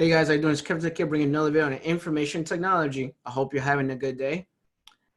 Hey guys, how you doing? It's Kevtech here bringing another video on information technology. I hope you're having a good day.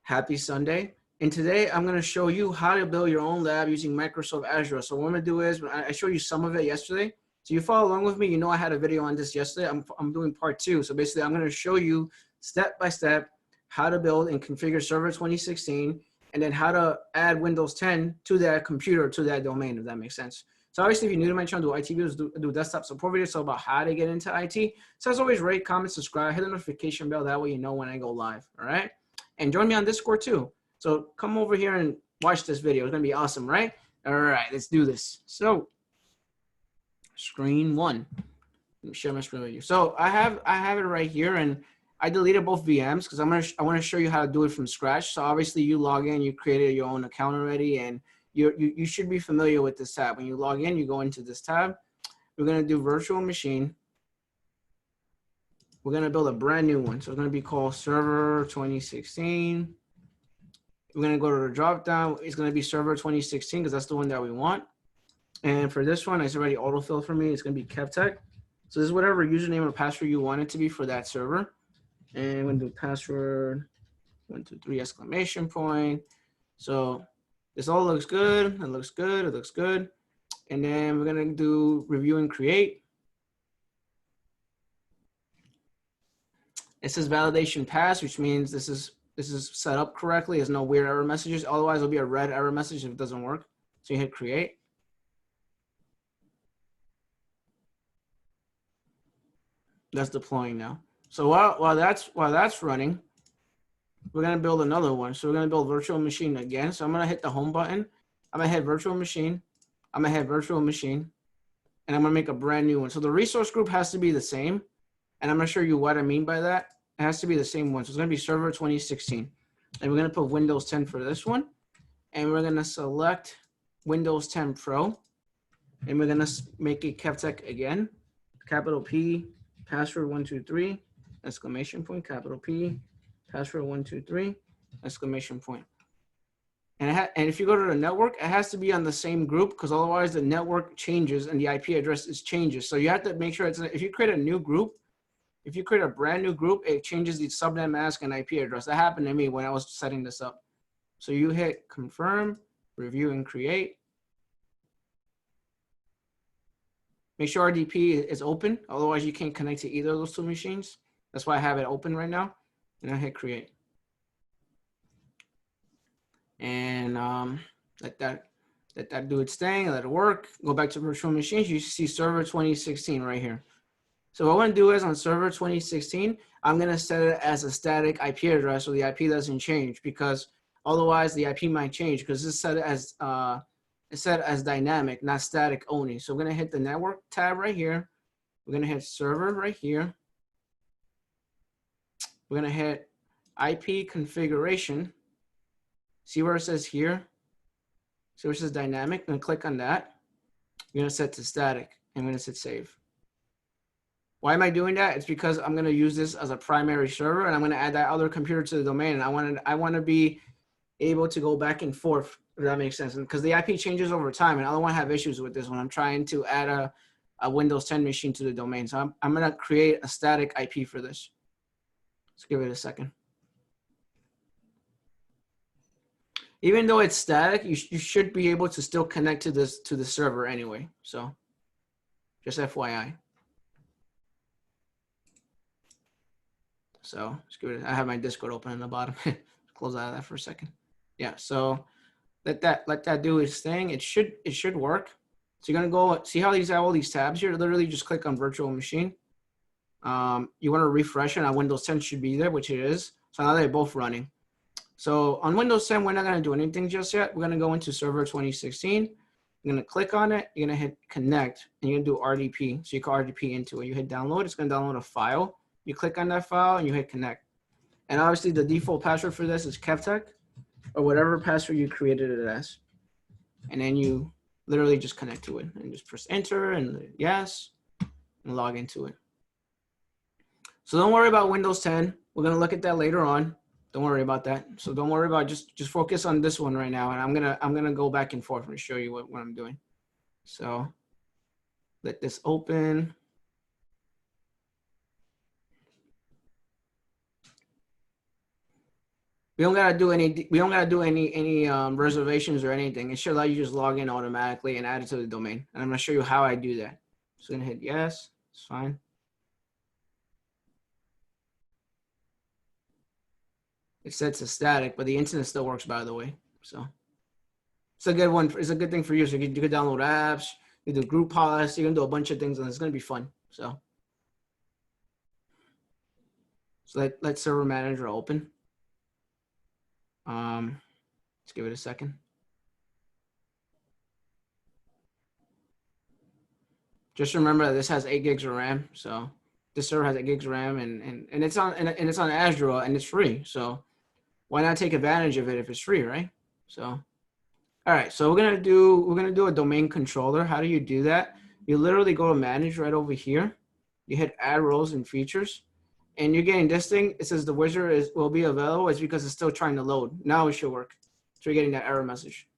Happy Sunday. And today I'm going to show you how to build your own lab using Microsoft Azure. So what I'm going to do is, I showed you some of it yesterday. So you follow along with me. You know I had a video on this yesterday. I'm doing part 2. So basically I'm going to show you step by step how to build and configure Server 2016 and then how to add Windows 10 to that computer, to that domain, if that makes sense. So obviously, if you're new to my channel, do IT videos, do desktop support videos, so about how to get into IT. So as always, rate, comment, subscribe, hit the notification bell. That way you know when I go live, all right? And join me on Discord too. So come over here and watch this video. It's going to be awesome, right? All right, let's do this. So screen 1. Let me share my screen with you. So I have it right here, and I deleted both VMs because I want to show you how to do it from scratch. So obviously, you log in, you created your own account already, and you should be familiar with this tab. When you log in, you go into this tab. We're going to do virtual machine. We're going to build a brand new one. So it's going to be called Server 2016. We're going to go to the drop down. It's going to be Server 2016 because that's the one that we want. And for this one, it's already autofilled for me. It's going to be Kevtech. So this is whatever username or password you want it to be for that server. And I'm going to do password 123 exclamation point. So this all looks good. It looks good. It looks good. And then we're going to do review and create. It says validation pass, which means this is set up correctly. There's no weird error messages. Otherwise, it'll be a red error message if it doesn't work. So you hit create. That's deploying now. So while that's running, we're going to build another one. So we're going to build virtual machine again. So I'm going to hit the home button. I'm going to hit virtual machine. I'm going to hit virtual machine. And I'm going to make a brand new one. So the resource group has to be the same. And I'm going to show you what I mean by that. It has to be the same one. So it's going to be Server 2016. And we're going to put Windows 10 for this one. And we're going to select Windows 10 Pro. And we're going to make it Kevtech again. Capital P, password 123, exclamation point, capital P, password 123, exclamation point. And if you go to the network, it has to be on the same group because otherwise the network changes and the IP address changes. So you have to make sure if you create a new group, if you create a brand new group, it changes the subnet mask and IP address. That happened to me when I was setting this up. So you hit confirm, review and create. Make sure RDP is open. Otherwise you can't connect to either of those two machines. That's why I have it open right now. And I hit create. And let that do its thing, let it work. Go back to virtual machines. You see Server 2016 right here. So what I want to do is on Server 2016, I'm going to set it as a static IP address so the IP doesn't change because otherwise the IP might change because it's set as dynamic, not static only. So we're going to hit the network tab right here. We're going to hit server right here. We're going to hit IP configuration. See where it says here? See where it says dynamic? I'm going to click on that. I'm going to set to static. I'm going to hit save. Why am I doing that? It's because I'm going to use this as a primary server and I'm going to add that other computer to the domain. And I want to be able to go back and forth, if that makes sense. Because the IP changes over time and I don't want to have issues with this when I'm trying to add a Windows 10 machine to the domain. So I'm going to create a static IP for this. Let's give it a second. Even though it's static, you should be able to still connect to the server anyway. So just FYI. So let's give it. I have my Discord open in the bottom. Close out of that for a second. Yeah. So let that do its thing. It should work. So you're gonna go see how these have all these tabs here. Literally just click on virtual machine. You want to refresh it. On Windows 10 should be there, which it is. So now they're both running. So on Windows 10, we're not going to do anything just yet. We're going to go into Server 2016. You're going to click on it. You're going to hit connect, and you're going to do RDP. So you call RDP into it. You hit download. It's going to download a file. You click on that file, and you hit connect. And obviously, the default password for this is Kevtech, or whatever password you created it as. And then you literally just connect to it, and just press enter and yes, and log into it. So don't worry about Windows 10. We're going to look at that later on. Don't worry about that. So don't worry about just focus on this one right now. And I'm gonna go back and forth and show you what I'm doing. So let this open. We don't gotta do any reservations or anything. It should allow you to just log in automatically and add it to the domain. And I'm gonna show you how I do that. So I'm gonna hit yes. It's fine. It sets to static, but the internet still works, by the way. So it's a good one. It's a good thing for you. So you can download apps, you do group policy, you can do a bunch of things, and it's gonna be fun. So let server manager open. Let's give it a second. Just remember that this has 8 gigs of RAM. So this server has 8 gigs of RAM, and it's on Azure and it's free. So why not take advantage of it if it's free, right? So all right, so we're gonna do a domain controller. How do you do that? You literally go to manage right over here. You hit add roles and features, and you're getting this thing. It says the wizard will be available. It's because it's still trying to load. Now it should work. So you're getting that error message.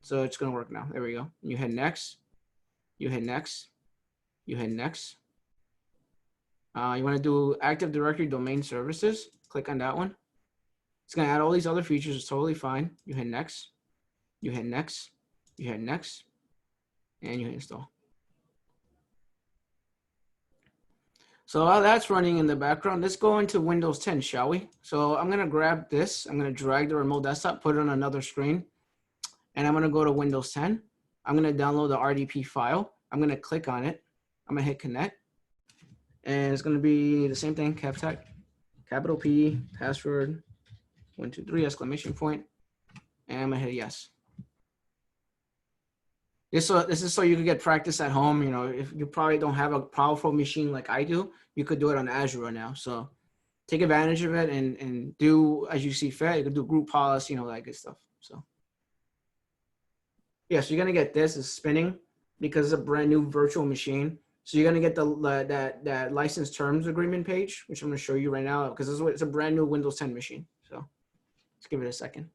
So it's gonna work now. There we go. You hit next. You hit next. You hit next. You want to do Active Directory Domain Services. Click on that one. It's going to add all these other features. It's totally fine. You hit next. You hit next. You hit next. And you hit install. So while that's running in the background, let's go into Windows 10, shall we? So I'm going to grab this. I'm going to drag the remote desktop, put it on another screen. And I'm going to go to Windows 10. I'm going to download the RDP file. I'm going to click on it. I'm going to hit connect. And it's going to be the same thing, Kevtech, capital P, password, 123, exclamation point. And I'm going to hit yes. This is so you can get practice at home. You know, if you probably don't have a powerful machine like I do, you could do it on Azure now. So take advantage of it and do as you see fit. You can do group policy, you know, that good stuff. So yeah, so you're going to get this is spinning because it's a brand new virtual machine. So you're going to get that license terms agreement page, which I'm going to show you right now because it's a brand new Windows 10 machine. So let's give it a second.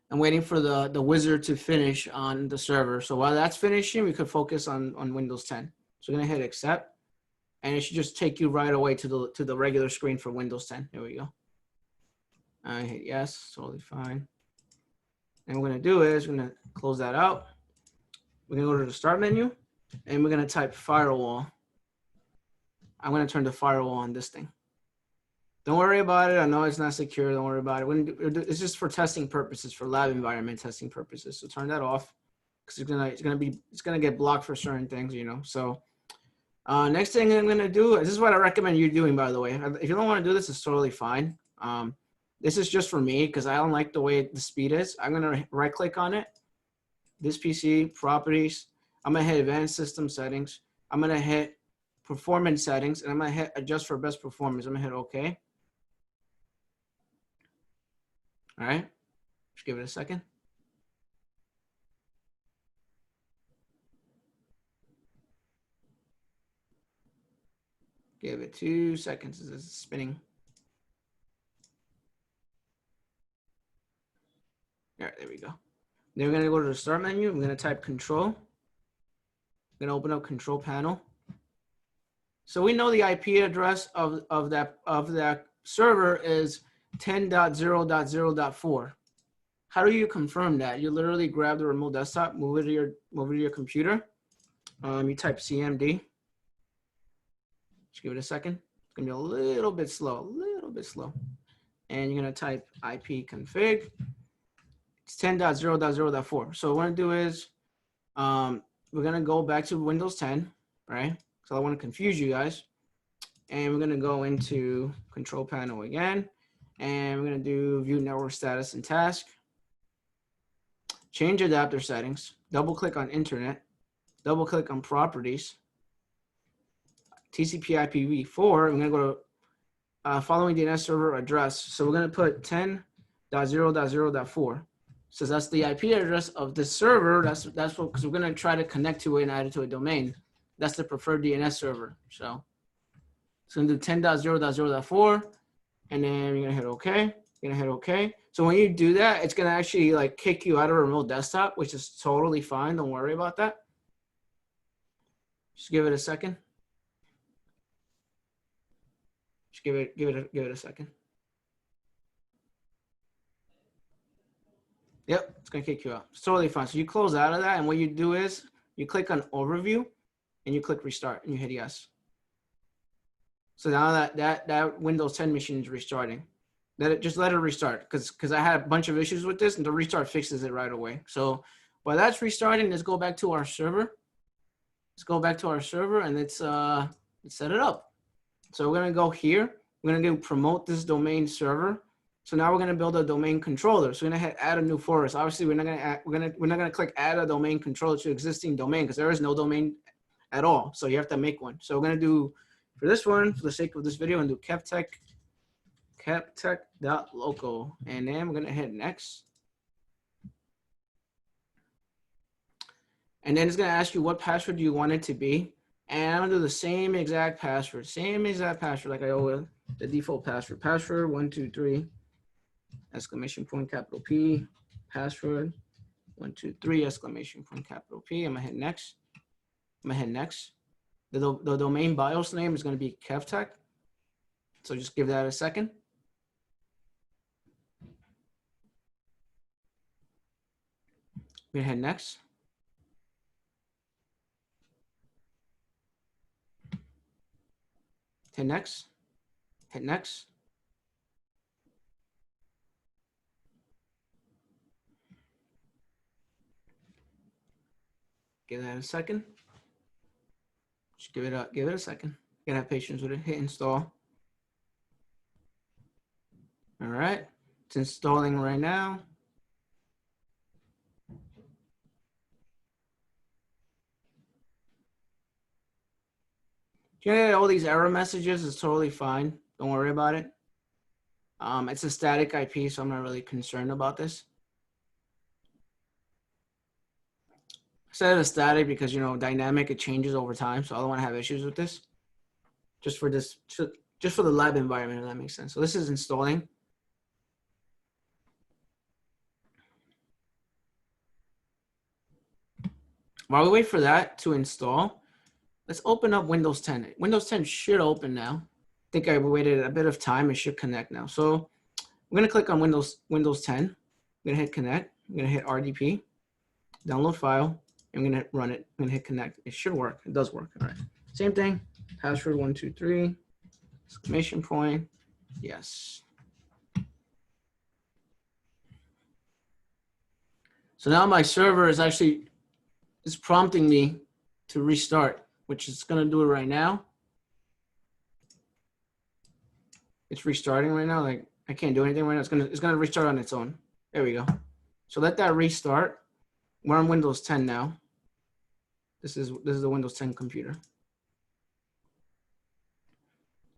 I'm waiting for the wizard to finish on the server. So while that's finishing, we could focus on Windows 10. So we're going to hit accept, and it should just take you right away to the regular screen for Windows 10. There we go. I hit yes, totally fine. And what we're going to do is we're going to close that out. We're going to go to the start menu, and we're going to type firewall. I'm going to turn the firewall on this thing. Don't worry about it. I know it's not secure. Don't worry about it. It's just for testing purposes, for lab environment testing purposes. So turn that off because it's gonna get blocked for certain things, you know. So next thing I'm gonna do, this is what I recommend you doing, by the way. If you don't want to do this, it's totally fine. This is just for me because I don't like the way the speed is. I'm gonna right click on it. This PC properties. I'm gonna hit advanced system settings. I'm gonna hit performance settings, and I'm gonna hit adjust for best performance. I'm gonna hit OK. All right, just give it a second. Give it 2 seconds. This is spinning. All right, there we go. Then we're gonna go to the start menu. I'm gonna type control. I'm gonna open up control panel. So we know the IP address of that server is 10.0.0.4. How do you confirm that? You literally grab the remote desktop, move it to your computer. You type CMD. Just give it a second. It's gonna be a little bit slow, And you're gonna type IP config. It's 10.0.0.4. So what we're gonna do is we're gonna go back to Windows 10, right? So I don't want to confuse you guys. And we're gonna go into control panel again. And we're gonna do view network status and task. Change adapter settings, double click on internet, double click on properties, TCP IPv4, I'm gonna go to following DNS server address. So we're gonna put 10.0.0.4. So that's the IP address of the server. That's what, because we're gonna try to connect to it and add it to a domain. That's the preferred DNS server. So it's gonna do 10.0.0.4, and then you're gonna hit OK. You're gonna hit OK. So when you do that, it's gonna actually like kick you out of a remote desktop, which is totally fine. Don't worry about that. Just give it a second. give it a second. Yep, it's gonna kick you out. It's totally fine. So you close out of that, and what you do is you click on Overview, and you click Restart, and you hit yes. So now that Windows 10 machine is restarting. Just let it restart, because I had a bunch of issues with this, and the restart fixes it right away. So while that's restarting, let's go back to our server. Let's go back to our server, and let's set it up. So we're gonna go here. We're gonna go promote this domain server. So now we're gonna build a domain controller. So we're gonna add a new forest. Obviously, we're not gonna click add a domain controller to existing domain, because there is no domain at all. So you have to make one. So we're gonna do, for this one, for the sake of this video, and do kevtech.local, and then we're gonna hit next. And then it's gonna ask you what password do you want it to be. And I'm gonna do the same exact password like I always, the default password. Password 123, exclamation point, capital P, password 123, exclamation point, capital P. I'm gonna hit next. The domain BIOS name is gonna be Kevtech. So just give that a second. We're gonna hit next. Hit next. Hit next. Give that a second. Just give it a second. You gotta have patience with it. Hit install. All right, it's installing right now. Yeah, all these error messages is totally fine. Don't worry about it. It's a static IP, so I'm not really concerned about this. I said it's static because, you know, dynamic, it changes over time, so I don't want to have issues with this. Just for the lab environment, if that makes sense. So this is installing. While we wait for that to install, let's open up Windows 10. Windows 10 should open now. I think I waited a bit of time. It should connect now. So I'm going to click on Windows 10. I'm going to hit connect. I'm going to hit RDP, download file. I'm going to run it. I'm going to hit connect. It should work. It does work. All right. Same thing. Password 123, exclamation point. Yes. So now my server is prompting me to restart, which is going to do it right now. It's restarting right now. Like, I can't do anything right now. It's gonna restart on its own. There we go. So let that restart. We're on Windows 10 now. This is the Windows 10 computer.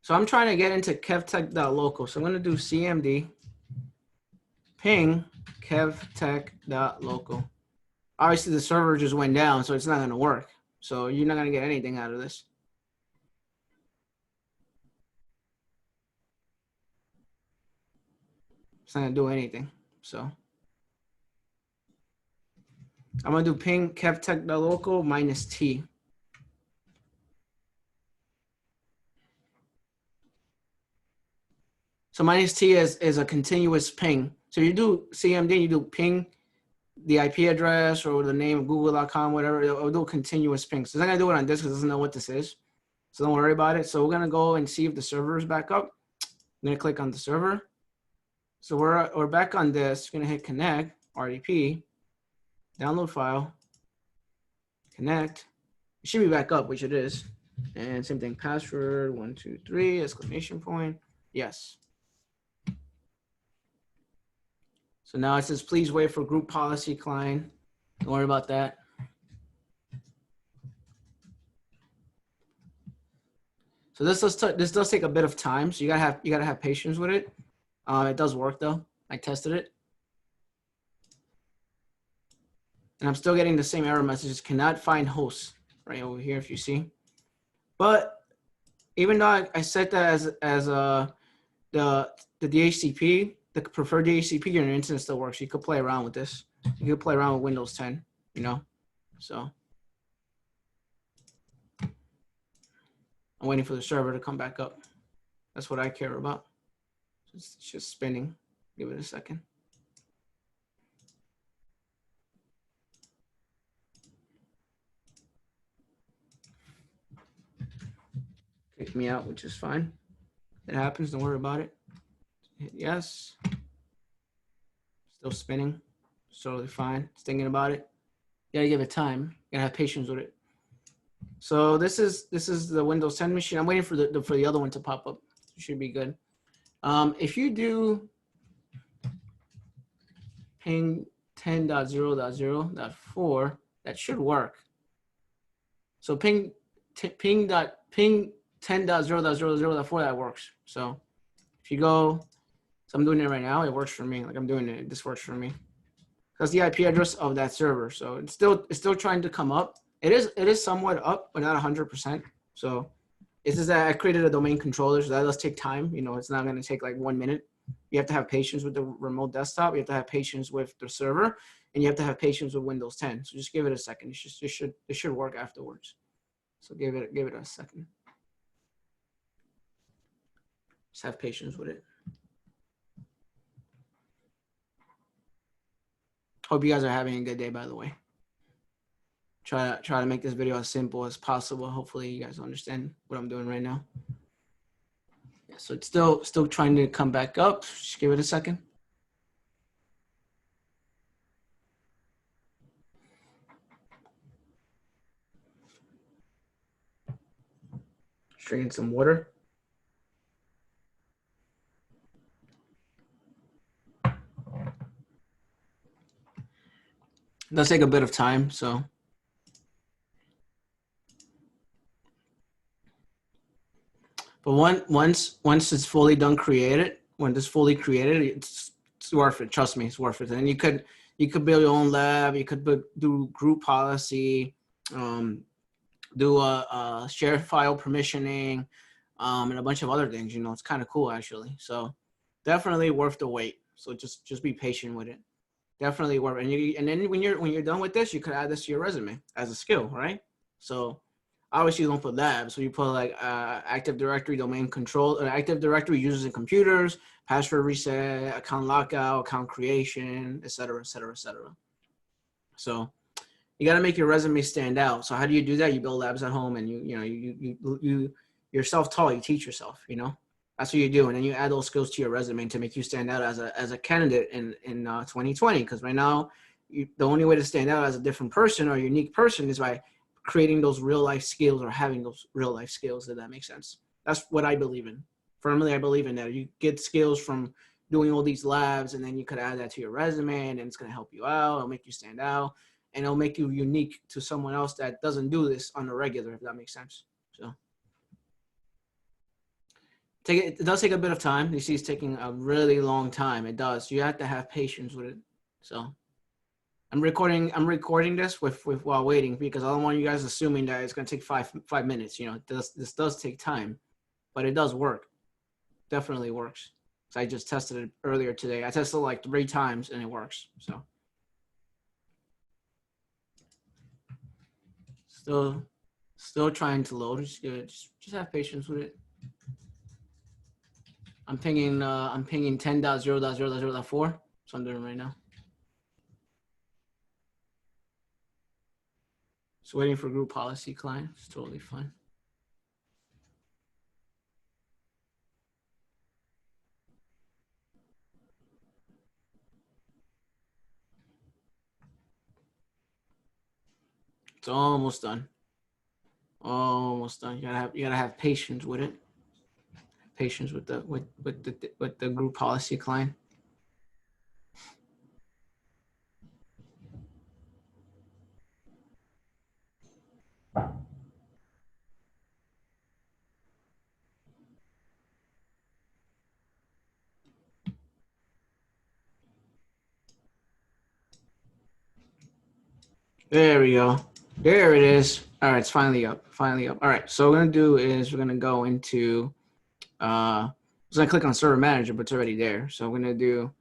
So I'm trying to get into kevtech.local. So I'm gonna do cmd ping kevtech.local. Obviously the server just went down, so it's not gonna work. So you're not gonna get anything out of this. It's not gonna do anything. So I'm gonna do ping kevtech.local -t. So -t is a continuous ping. So you do CMD, you do ping the IP address or the name of google.com, whatever, it'll do a continuous ping. So it's not gonna do it on this because it doesn't know what this is. So don't worry about it. So we're gonna go and see if the server is back up. I'm gonna click on the server. So we're back on this. We're gonna hit connect, RDP, download file, connect. It should be back up, which it is. And same thing, password 123, exclamation point. Yes. So now it says, please wait for group policy client. Don't worry about that. So this does take a bit of time. So you gotta have patience with it. It does work though. I tested it. And I'm still getting the same error messages. Cannot find hosts right over here if you see. But even though I set that as the DHCP, the preferred DHCP, your internet still works. You could play around with this. You could play around with Windows 10, you know. So I'm waiting for the server to come back up. That's what I care about. It's just spinning. Give it a second. Kick me out, which is fine. It happens. Don't worry about it. Hit yes. Still spinning. It's totally fine. It's thinking about it. You gotta give it time. You gotta have patience with it. So this is the Windows 10 machine. I'm waiting for the other one to pop up. It should be good. If you do ping 10.0.0.4, that should work. So ping 10.0.0.0.4, that works. So if you go, so I'm doing it right now. It works for me. Like I'm doing it. This works for me. That's the IP address of that server. So it's still trying to come up. It is somewhat up, but not 100%. So it's just that I created a domain controller, so that does take time. You know, it's not going to take like 1 minute. You have to have patience with the remote desktop. You have to have patience with the server, and you have to have patience with Windows 10. So just give it a second. It should work afterwards. So give it a second. Just have patience with it. Hope you guys are having a good day, by the way. Try to make this video as simple as possible. Hopefully you guys understand what I'm doing right now. Yeah, so it's still trying to come back up. Just give it a second. Just drinking some water. It does take a bit of time, so. But once it's fully done created, when it's fully created, it's worth it. Trust me, it's worth it. And you could build your own lab. You could do group policy, do a share file permissioning, and a bunch of other things. You know, it's kind of cool actually. So definitely worth the wait. So just be patient with it. Definitely worth it. And then when you're done with this, you could add this to your resume as a skill, right? So obviously you don't put lab, so you put like Active Directory domain control, Active Directory users and computers, password reset, account lockout, account creation, etc., etc., etc. So you got to make your resume stand out. So how do you do that? You build labs at home, and you're self-taught. You teach yourself. You know, that's what you do, and then you add those skills to your resume to make you stand out as a candidate in 2020. Because right now, the only way to stand out as a different person or a unique person is by creating those real life skills or having those real life skills. If that makes sense. That's what I believe in. Firmly, I believe in that. You get skills from doing all these labs, and then you could add that to your resume, and it's going to help you out. It'll make you stand out, and it'll make you unique to someone else that doesn't do this on a regular, if that makes sense. So it does take a bit of time. You see it's taking a really long time. It does. You have to have patience with it. So I'm recording this with while waiting, because I don't want you guys assuming that it's going to take five minutes. You know, this does take time, but it does work. Definitely works. So I just tested it earlier today. I tested it like 3 times and it works. So still trying to load. Just have patience with it. I'm pinging 10.0.0.0.4. So I'm doing right now. Just waiting for group policy client. It's totally fine. It's almost done. Almost done. You gotta have patience with it. Patience with the group policy client. There we go. There it is. All right, it's finally up. Finally up. All right, so what we're gonna do is we're gonna go into I'm just gonna click on Server Manager, but it's already there. So we're gonna do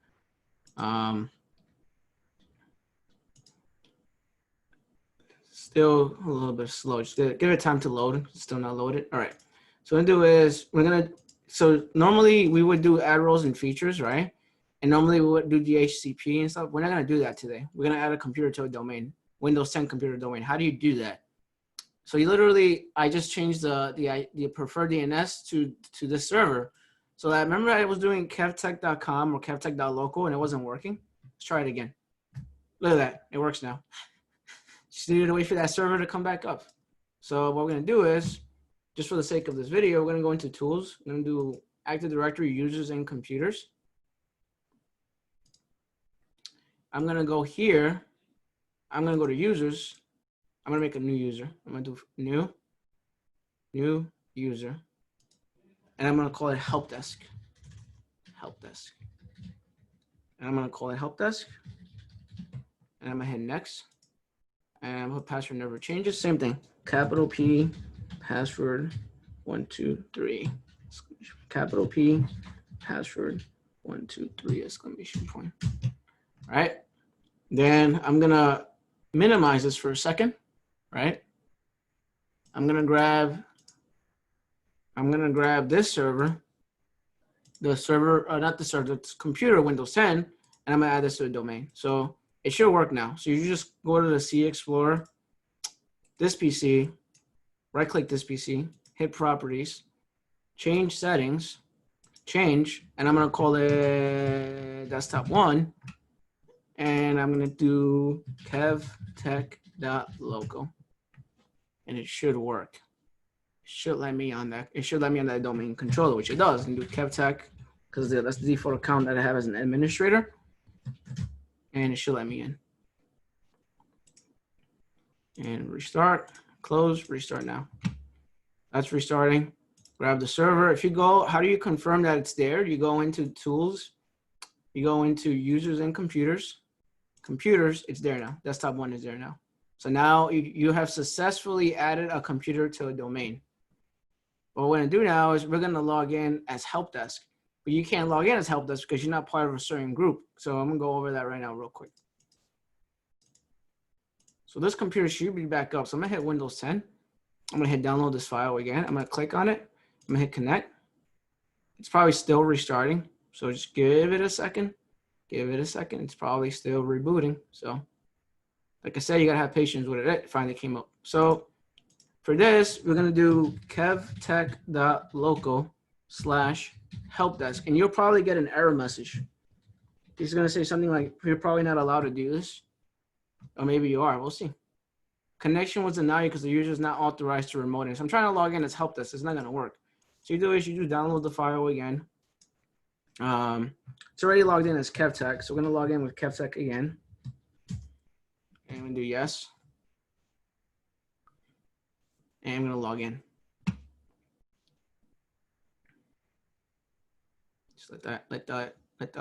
still a little bit slow. Just give it time to load. It's still not loaded. All right. So what we're gonna do is we're gonna So normally we would do add roles and features, right? And normally we would do DHCP and stuff. We're not gonna do that today. We're gonna add a computer to a domain, Windows 10 computer domain. How do you do that? So you literally, I just changed the preferred DNS to this server. So I remember I was doing kevtech.com or kevtech.local and it wasn't working. Let's try it again. Look at that, it works now. Just needed to wait for that server to come back up. So what we're gonna do is, just for the sake of this video, we're gonna go into tools. I'm gonna do Active Directory users and computers. I'm gonna go here. I'm gonna go to users. I'm gonna make a new user. I'm gonna do new user. And I'm gonna call it Helpdesk. Helpdesk. And I'm gonna call it Helpdesk. And I'm gonna hit next. And I'm gonna password never changes. Same thing. Capital P, password 123. Capital P, password 123 exclamation point. All right. Then I'm gonna minimize this for a second. Right. I'm gonna grab this server, the server, not the server, the computer, Windows 10, and I'm gonna add this to the domain. So it should work now. So you just go to the C Explorer, this PC, right click this PC, hit properties, change settings, change, and I'm gonna call it desktop 1, and I'm gonna do kevtech.local, and it should work. Should let me on that. It should let me on that domain controller, which it does, and do Kevtech because that's the default account that I have as an administrator, and it should let me in. And restart, close, restart now. That's restarting. Grab the server. If you go, how do you confirm that it's there? You go into tools, you go into users and computers. Computers, it's there now. Desktop 1 is there now. So now you have successfully added a computer to a domain. What we're gonna do now is we're gonna log in as Helpdesk, but you can't log in as Helpdesk because you're not part of a certain group. So I'm gonna go over that right now real quick. So this computer should be back up. So I'm gonna hit Windows 10. I'm gonna hit download this file again. I'm gonna click on it. I'm gonna hit connect. It's probably still restarting. So just give it a second. Give it a second. It's probably still rebooting. So like I said, you gotta have patience with it. It finally came up. So for this, we're gonna do kevtech.local/helpdesk, and you'll probably get an error message. It's gonna say something like, "You're probably not allowed to do this," or maybe you are. We'll see. Connection was denied because the user is not authorized to remote in. So I'm trying to log in as Helpdesk. It's not gonna work. So you do is you do download the file again. It's already logged in as Kevtech, so we're gonna log in with Kevtech again, and I'm gonna do yes. And I'm gonna log in. Just let that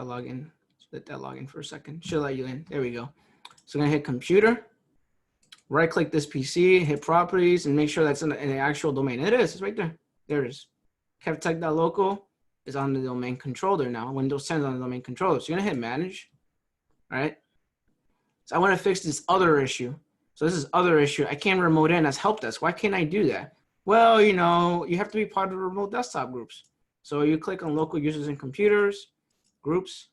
log in. Just let that log in for a second. Should let you in. There we go. So I'm gonna hit computer. Right click this PC, hit properties, and make sure that's in the actual domain. It is. It's right there. There it is. Kevtech.local is on the domain controller now. Windows 10 is on the domain controller. So you're gonna hit manage. All right. So I want to fix this other issue. So this is other issue. I can't remote in as Helpdesk. Why can't I do that? Well, you know, you have to be part of the remote desktop groups. So you click on local users and computers, groups,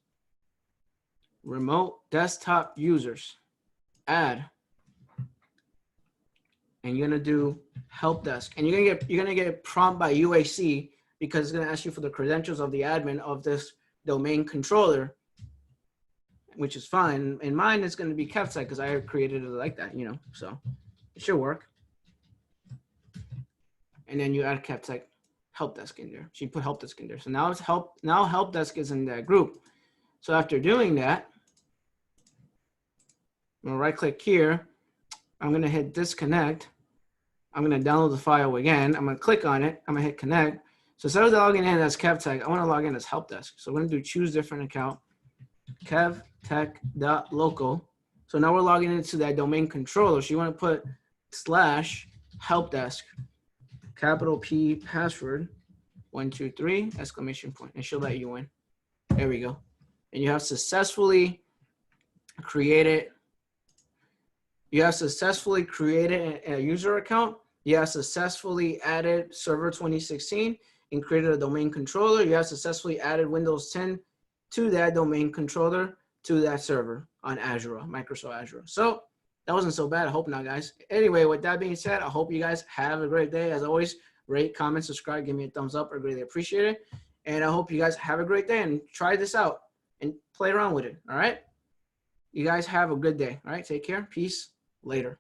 remote desktop users, add, and you're gonna do Helpdesk, and you're gonna get prompt by UAC because it's gonna ask you for the credentials of the admin of this domain controller, which is fine. In mine, it's going to be Kevtech because I created it like that, you know, so it should work. And then you add Kevtech Helpdesk in there. So you put Helpdesk in there. So now it's now Helpdesk is in that group. So after doing that, I'm going to right click here. I'm going to hit disconnect. I'm going to download the file again. I'm going to click on it. I'm going to hit connect. So instead of logging in as Kevtech, I want to log in as Helpdesk. So I'm going to do choose different account. Kevtech.local. So now we're logging into that domain controller. So you want to put /helpdesk, capital P, password 123 exclamation point. It should let you in. There we go. And you have successfully created. You have successfully created a user account. You have successfully added server 2016, and created a domain controller. You have successfully added Windows 10 to that domain controller to that server on Azure, Microsoft Azure. So that wasn't so bad. I hope not, guys. Anyway, with that being said, I hope you guys have a great day. As always, rate, comment, subscribe, give me a thumbs up. I greatly appreciate it. And I hope you guys have a great day and try this out and play around with it. All right. You guys have a good day. All right. Take care. Peace. Later.